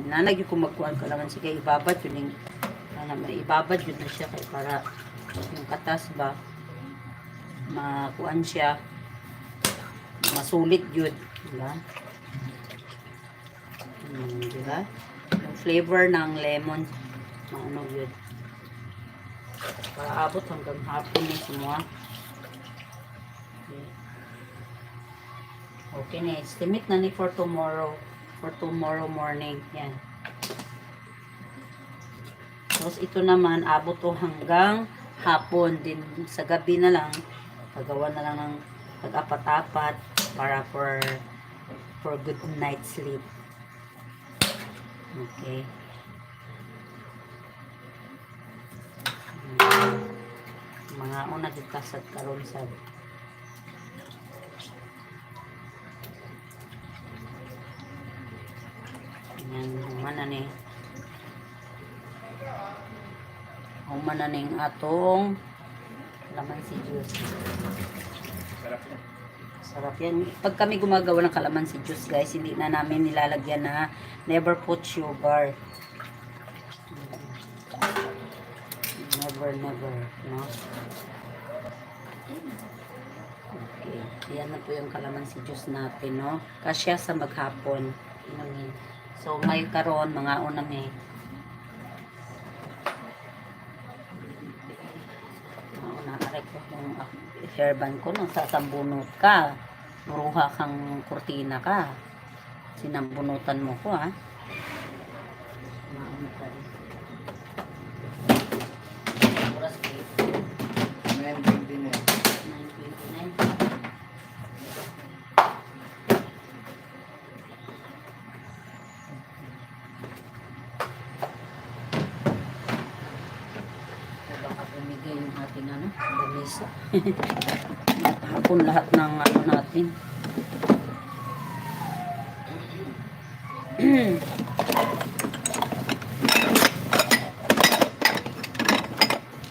nanagyo ko magkuhan kalamansi kay ibabad yun yung ibabad yun na siya kay para yung katas ba makuan siya masulit yun, diba? Diba? Yung flavor ng lemon ano yun para abot hanggang hapon na semua. Okay na, estimate na ni for tomorrow morning, yan. Tapos ito naman abot to hanggang hapon din, sa gabi na lang pagawa na lang ng pag-apat-apat para for good night sleep. Okay. Mga una gitasad karon sa yan, humana ning atong kalamansi juice. Sarap yan. Pag kami gumagawa ng kalamansi juice, guys, hindi na namin nilalagyan na never put sugar. Never, no? Okay. Yan na po yung kalamansi juice natin, no? Kasya sa maghapon. Inumin. So, ngayon karon mga unami. Nakakarek ko yung hairband ko nung sasambunot ka. Muruha kang kurtina ka. Sinambunutan mo ko, ha? Maano ka rin. Oras ko. 9:29. 9:29. Bumigay yung ating lamesa. Hapon lahat ng ano natin.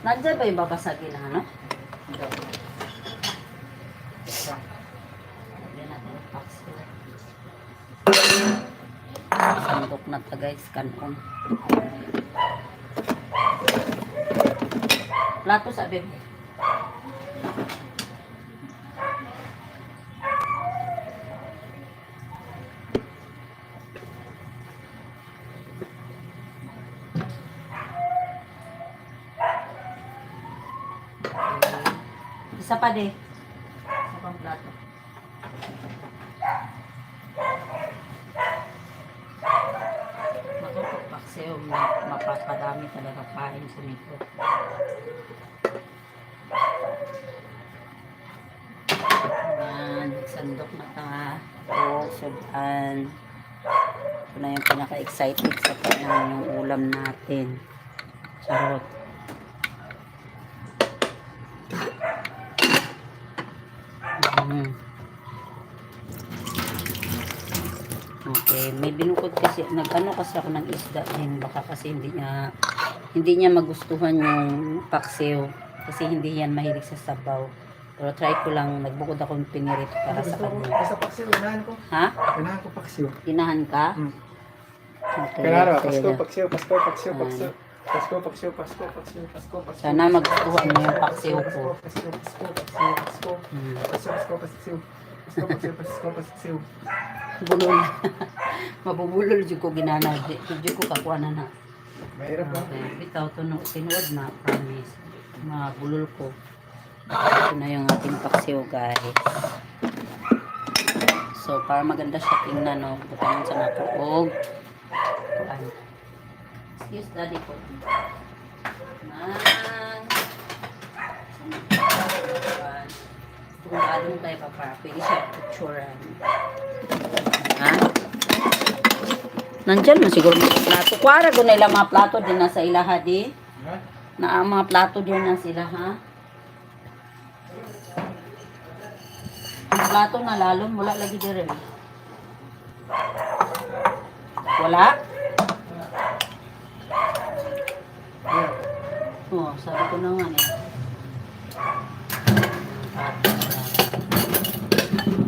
Nandiyan ba yung babasagin na ano? Sandok na ta guys, kanon. Plato sa bebe. Isa pa de. Isa pang plato. Matutupakseyo, mapapadami talaga kain sa nito. Ayan, sandok na ta. O, sudan. Ito na yung pinaka-excited sa kanya yung ulam natin. Charot. Okay, may binukod kasi, nag-ano kasi ako ng isda din, baka kasi hindi niya magustuhan yung paksiw kasi hindi yan mahilig sa sabaw. Pero try ko lang, nagbukod ako ng pinirito para sa kanya. Basta paksiw, inahan ko. Ha? Inahan ko paksiw. Inahan ka? Okay. Kaya Pasko, paksiw, Pasko, paksiw, paksiw. Pasko, paksiw, Pasko, paksiw, Pasko, paksiw. Sana magustuhan mo yung paksiw ko. Pasko, Pasko, paksiw, Pasko. Pasko, Pasko, paksiw. Pasko, paksiw, Pasko, paksiw. Bulol. Mabubulol dyan ko ginana. Dyan ko kakuha na. Mahirap ba? Okay. Bitaw to no. Tinuod na. Promise. Mabulol ko. Ito na yung ating paksiw, guys. So, para maganda siya tingnan, no. Butanan sa natuog. Kuan. Excuse daddy po. Kung anong tayo pa para pwede siya picturean. Ha? Nandyan mo siguro mga plato. Kuwara ko na ilang mga plato din na sa ilaha di. Na ang mga plato din na sila, ha? Ang plato na lalong wala lagi din. Wala? Oh, sabi ko na nga eh.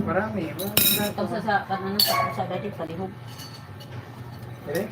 Marami. Ito sa kanan sa dati palihog. Pwede?